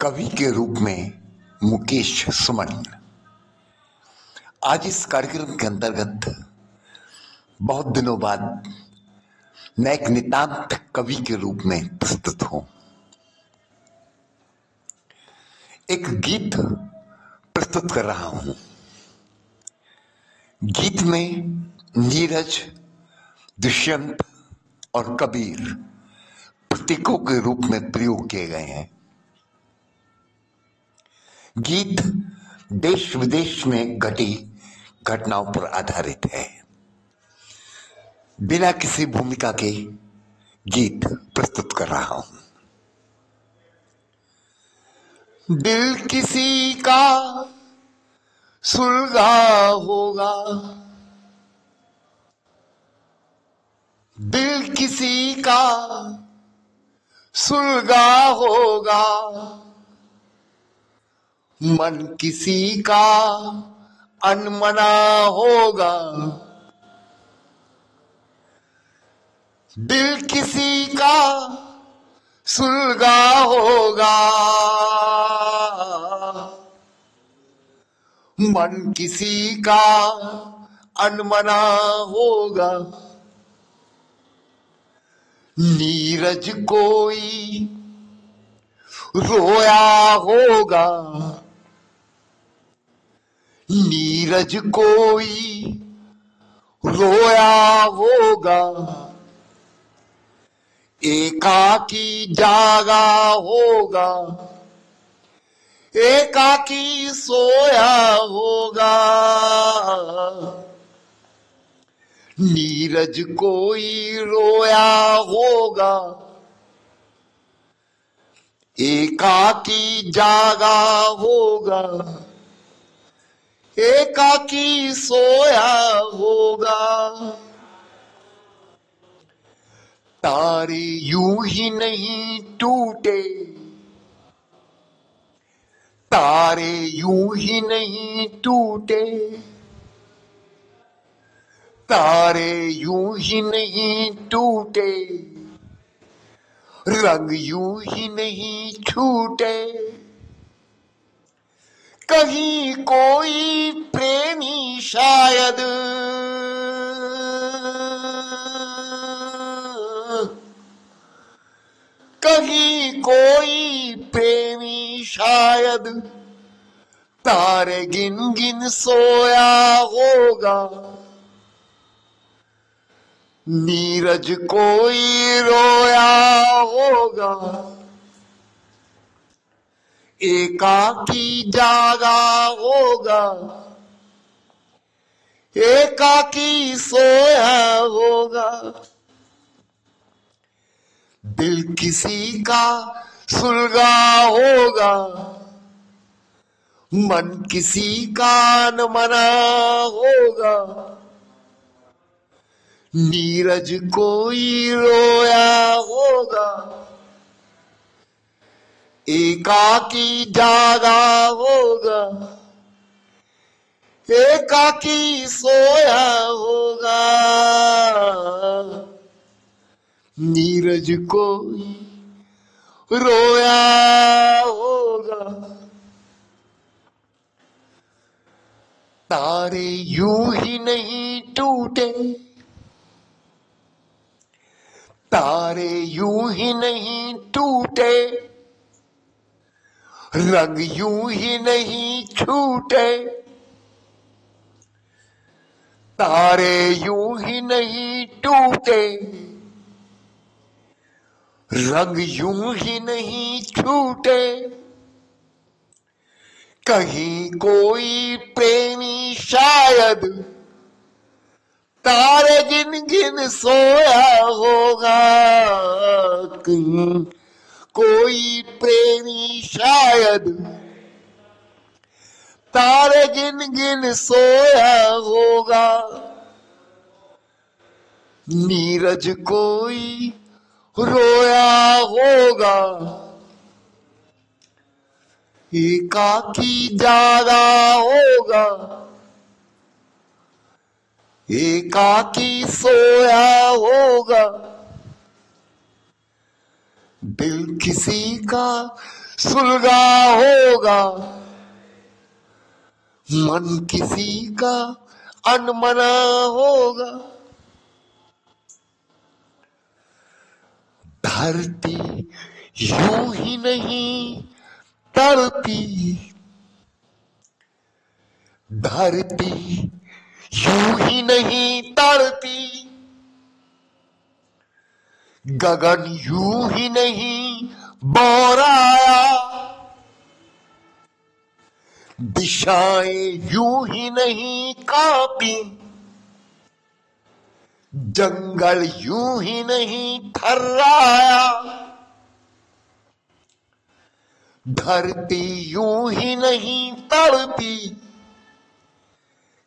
कवि के रूप में मुकेश सुमन आज इस कार्यक्रम के अंतर्गत बहुत दिनों बाद मैं एक नितांत कवि के रूप में प्रस्तुत हूं। एक गीत प्रस्तुत कर रहा हूं। गीत में नीरज, दुष्यंत और कबीर प्रतीकों के रूप में प्रयोग किए गए हैं। गीत देश विदेश में घटी घटनाओं पर आधारित है। बिना किसी भूमिका के गीत प्रस्तुत कर रहा हूं। दिल किसी का सुलगा होगा, दिल किसी का सुलगा होगा, मन किसी का अनमना होगा। दिल किसी का सुलगा होगा, मन किसी का अनमना होगा। नीरज कोई रोया होगा, नीरज कोई रोया होगा, एकाकी जागा होगा, एकाकी सोया होगा। नीरज कोई रोया होगा, एकाकी जागा होगा, एकाकी सोया होगा। तारे यूं ही नहीं टूटे, तारे यूं ही नहीं टूटे, तारे यूं ही नहीं टूटे, रंग यूं ही नहीं छूटे। कहीं कोई प्रेमी शायद कहीं कोई प्रेमी शायद तारे गिन गिन सोया होगा। नीरज कोई रोया होगा, एकाकी जागा होगा, एकाकी सोया होगा। दिल किसी का सुलगा होगा, मन किसी का अनमना होगा। नीरज कोई रोया होगा, एकाकी जागा होगा, एकाकी सोया होगा। नीरज कोई रोया होगा। तारे यूं ही नहीं टूटे, तारे यूं ही नहीं टूटे, रंग यूं ही नहीं छूटे। तारे यूं ही नहीं टूटे, रंग यूं ही नहीं छूटे। कहीं कोई प्रेमी शायद तारे गिन गिन सोया होगा। कहीं कोई प्रेमी शायद तारे गिन गिन सोया होगा। नीरज कोई रोया होगा, एकाकी जागा होगा, एकाकी सोया होगा। दिल किसी का सुलगा होगा, मन किसी का अनमना होगा। धरती यूं ही नहीं तड़पी, धरती यूं ही नहीं तड़पी, गगन यूं ही नहीं बोराया, दिशाएं यूं ही नहीं कांपी, जंगल यूं ही नहीं थर्राया, धरती यूं ही नहीं तड़पी,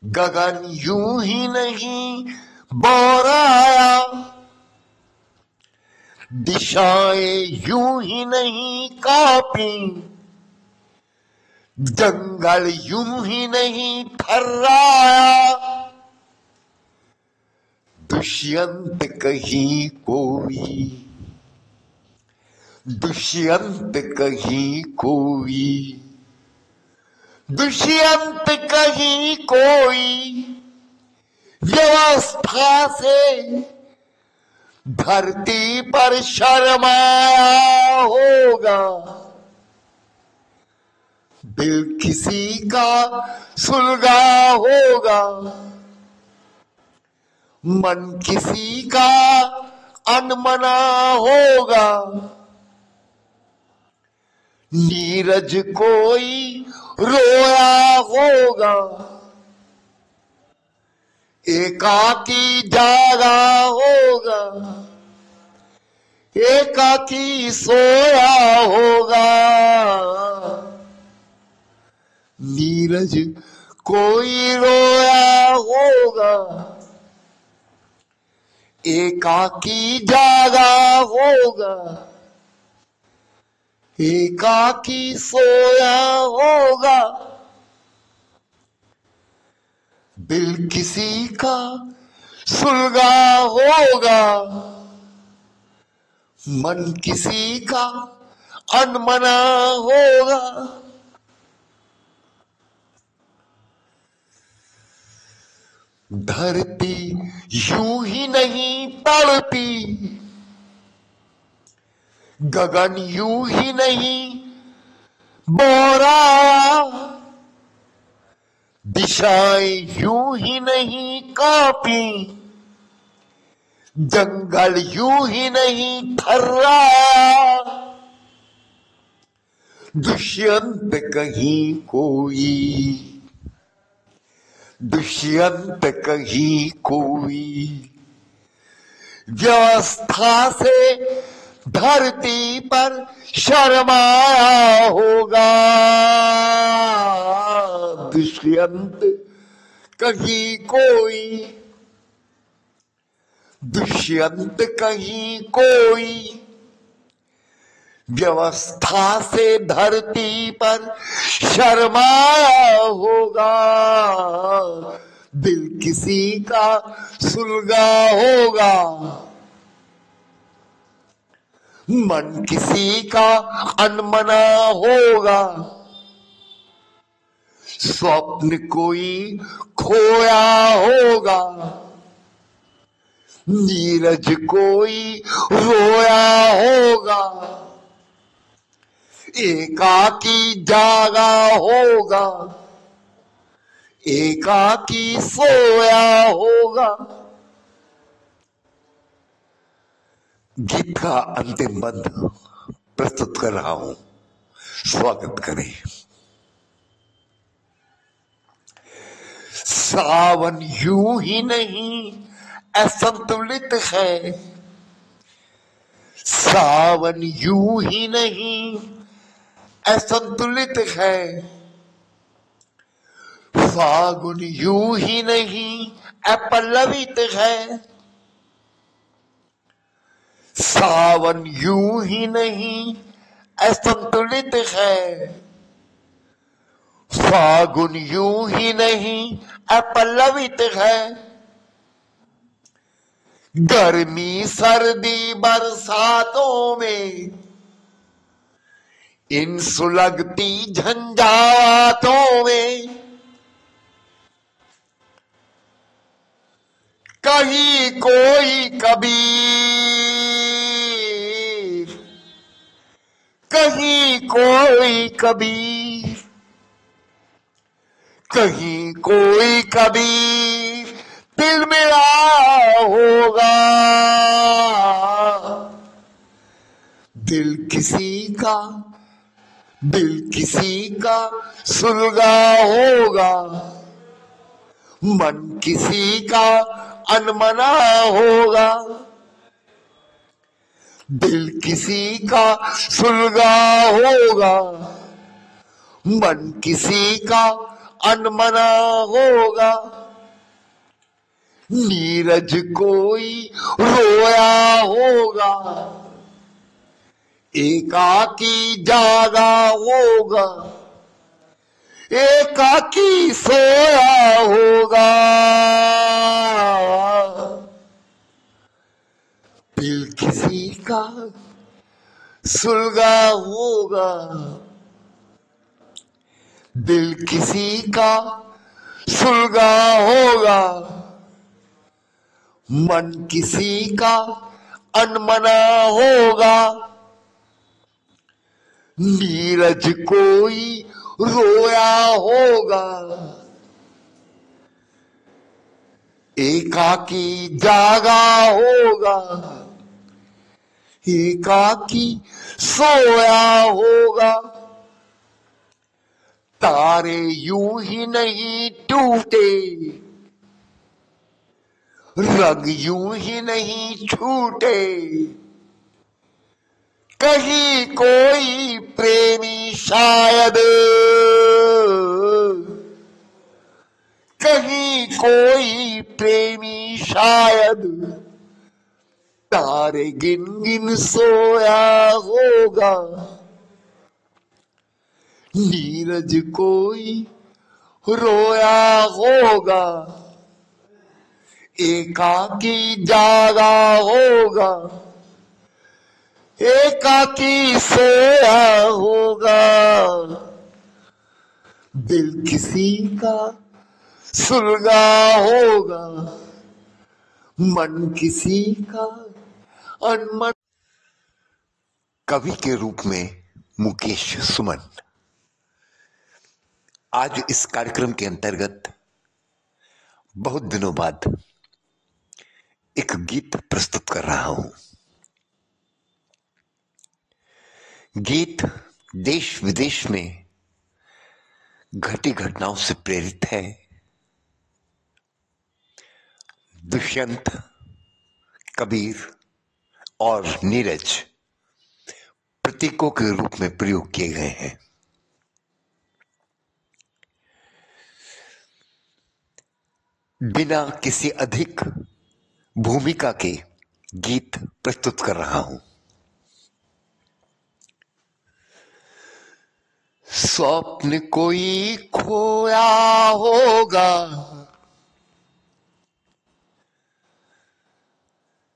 गगन यूं ही नहीं बोराया, दिशाएं यूं ही नहीं कांपी, जंगल यूं ही नहीं थर्राया। दुष्यंत कहीं कोई, दुष्यंत कहीं कोई, दुष्यंत कहीं कोई व्यवस्था से धरती पर शर्माया होगा। दिल किसी का सुलगा होगा, मन किसी का अनमना होगा। नीरज कोई रोया होगा, एकाकी जागा होगा, एकाकी सोया होगा। नीरज कोई रोया होगा, एकाकी जागा होगा, एकाकी सोया होगा। दिल किसी का सुलगा होगा, मन किसी का अनमना होगा। धरती यूं ही नहीं तड़पी, गगन यूं ही नहीं बोराया, दिशाएं यूं ही नहीं कांपी, जंगल यूं ही नहीं थर्राया। दुष्यंत कहीं कोई, दुष्यंत कहीं कोई व्यवस्था से धरती पर शर्माया होगा। दुष्यंत कहीं कोई, दुष्यंत कहीं कोई व्यवस्था से धरती पर शर्माया होगा। दिल किसी का सुलगा होगा, मन किसी का अनमना होगा। स्वप्न कोई खोया होगा, नीरज कोई रोया होगा, एकाकी जागा होगा, एकाकी सोया होगा। गीत का अंतिम बंद प्रस्तुत कर रहा हूं, स्वागत करें। सावन यूं ही नहीं असंतुलित है, सावन यूं ही नहीं असंतुलित है, फागुन यूं ही नहीं अपल्लवित है, सावन यूं ही नहीं असंतुलित है, फागुन यूं ही नहीं अपल्लवित है। गर्मी सर्दी बरसातों में इन सुलगती झंझावातों में कहीं कोई कबीर, कहीं कोई कबीर, कहीं कोई कबीर दिल मिला होगा। दिल किसी का, दिल किसी का सुलगा होगा, मन किसी का अनमना होगा। दिल किसी का सुलगा होगा, मन किसी का अनमना होगा। नीरज कोई रोया होगा, एकाकी जागा होगा, एकाकी सोया होगा। दिल किसी का सुलगा होगा, दिल किसी का सुलगा होगा, मन किसी का अनमना होगा। नीरज कोई रोया होगा, एकाकी जागा होगा, एकाकी सोया होगा। तारे यूं ही नहीं टूटे, रंग यूं ही नहीं छूटे, कहीं कोई प्रेमी शायद, कहीं कोई प्रेमी शायद तारे गिन गिन सोया होगा। नीरज कोई रोया होगा, एकाकी जागा होगा, एकाकी सोया होगा। दिल किसी का सुलगा होगा, मन किसी का अनमन। कवि के रूप में मुकेश सुमन आज इस कार्यक्रम के अंतर्गत बहुत दिनों बाद एक गीत प्रस्तुत कर रहा हूं। गीत देश विदेश में घटी घटनाओं से प्रेरित है। दुष्यंत, कबीर और नीरज प्रतीकों के रूप में प्रयोग किए गए हैं। बिना किसी अधिक भूमिका के गीत प्रस्तुत कर रहा हूं। स्वप्न कोई खोया होगा,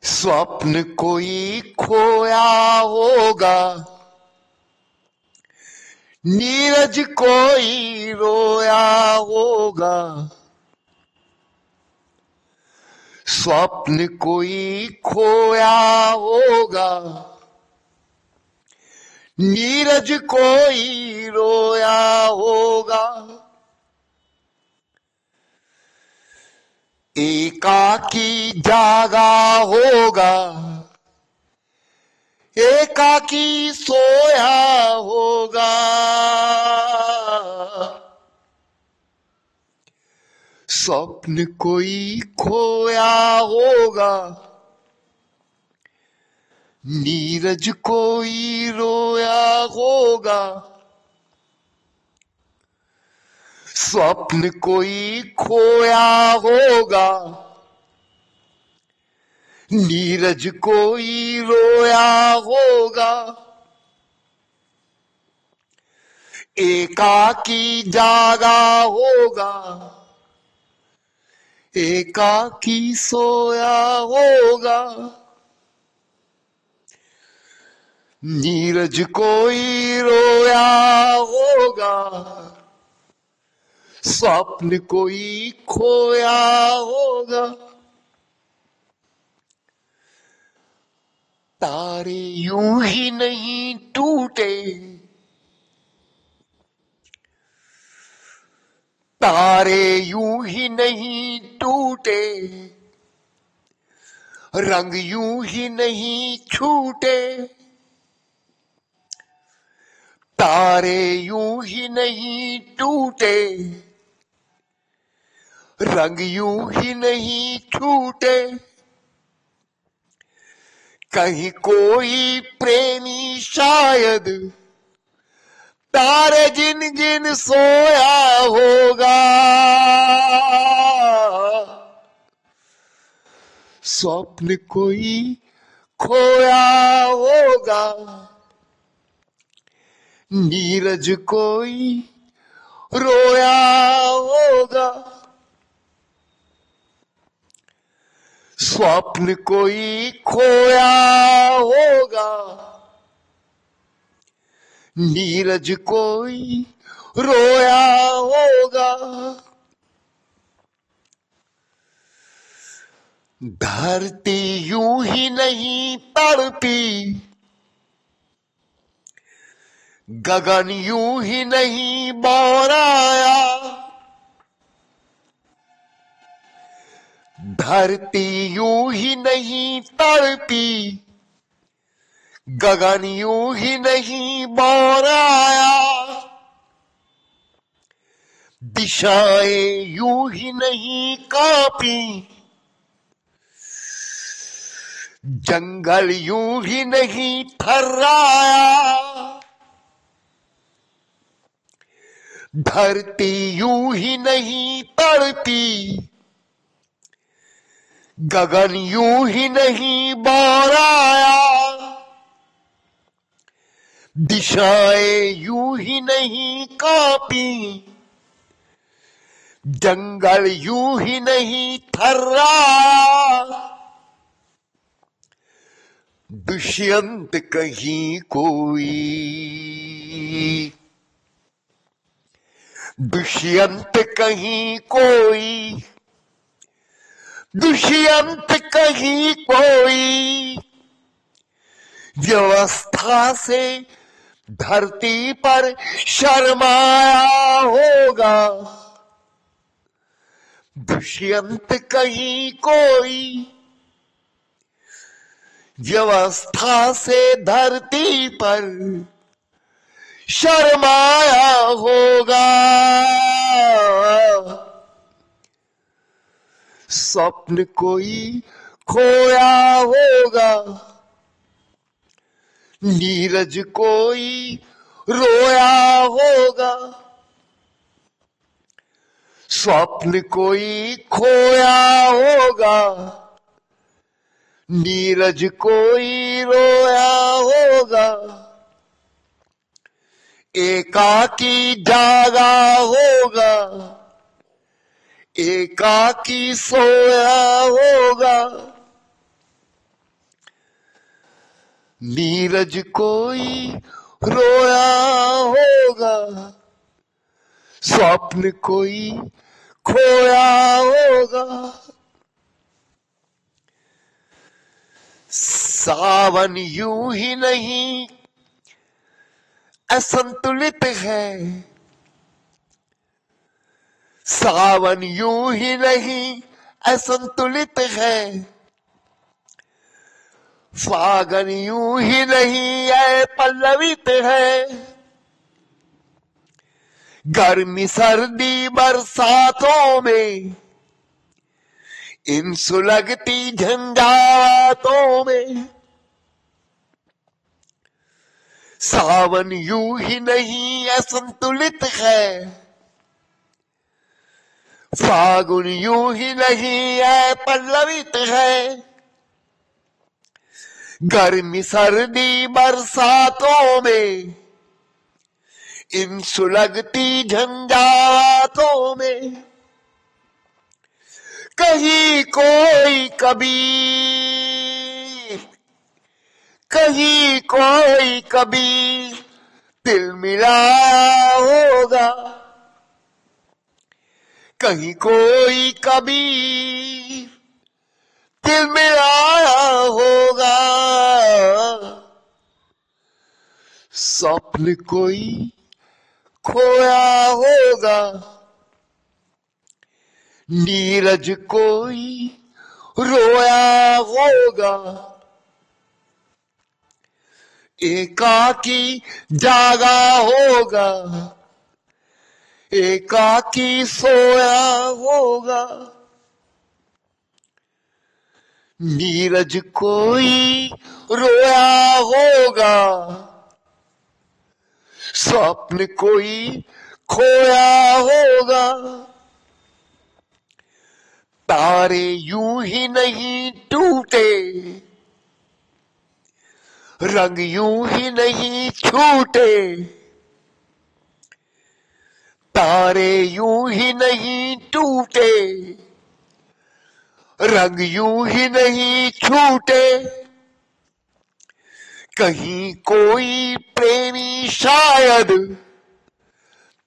स्वप्न कोई खोया होगा, नीरज कोई रोया होगा। स्वप्न कोई खोया होगा, नीरज कोई रोया होगा। एकाकी जागा होगा, एकाकी सोया होगा। स्वप्न कोई खोया होगा, नीरज कोई रोया होगा। स्वप्न कोई खोया होगा, नीरज कोई रोया होगा। एकाकी जागा होगा, एकाकी सोया होगा। नीरज कोई रोया स्वप्न कोई खोया होगा, तारे यूं ही नहीं टूटे, तारे यूं ही नहीं टूटे, रंग यूं ही नहीं छूटे, तारे यूं ही नहीं टूटे, रंग यूं ही नहीं छूटे। कहीं कोई प्रेमी शायद तारे जिन जिन सोया होगा, स्वप्न कोई खोया होगा, नीरज कोई रोया होगा, स्वप्न कोई खोया होगा, नीरज कोई रोया होगा। धरती यूं ही नहीं तड़पी, गगन यूं ही नहीं बौराया, धरती यूं ही नहीं तड़पी, गगन यूं ही नहीं बौराया, दिशाएं यूं ही नहीं कांपी, जंगल यूं ही नहीं थर्राया, धरती यूं ही नहीं तड़पी, गगन यूं ही नहीं बौराया, दिशाएं यूं ही नहीं कांपी, जंगल यूं ही नहीं थर्राया। दुष्यंत कहीं कोई, दुष्यंत कहीं कोई, दुष्यंत कहीं कोई, व्यवस्था से धरती पर शर्माया होगा, दुष्यंत कहीं कोई, व्यवस्था से धरती पर शर्माया होगा, स्वप्न कोई खोया होगा, नीरज कोई रोया होगा, स्वप्न कोई खोया होगा, नीरज कोई रोया होगा, एकाकी जागा होगा, एकाकी सोया होगा, नीरज कोई रोया होगा, स्वप्न कोई खोया होगा। सावन यूं ही नहीं असंतुलित है, सावन यूं ही नहीं असंतुलित है, फागन यूं ही नहीं पल्लवित है, गर्मी सर्दी बरसातों में, इन सुलगती झंझावातों में, सावन यूं ही नहीं असंतुलित है, फागुन यूं ही नहीं पल्लवित है, गर्मी सर्दी बरसातों में, इन सुलगती झंझावातों में, कहीं कोई कबीर, कहीं कोई कबीर तिल मिलाया होगा, कहीं कोई कबीर दिल में आया होगा, स्वप्न कोई खोया होगा, नीरज कोई रोया होगा, एकाकी जागा होगा, एकाकी सोया होगा, नीरज कोई रोया होगा, स्वप्न कोई खोया होगा। तारे यूं ही नहीं टूटे, रंग यूं ही नहीं छूटे, तारे यूं ही नहीं टूटे, रंग यूं ही नहीं छूटे, कहीं कोई प्रेमी शायद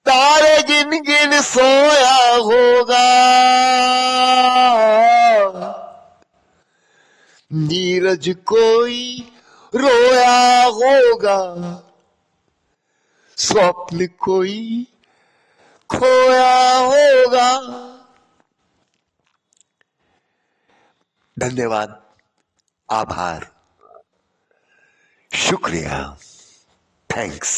तारे गिन गिन सोया होगा, नीरज कोई रोया होगा, स्वप्न कोई खोया होगा। धन्यवाद, आभार, शुक्रिया, थैंक्स।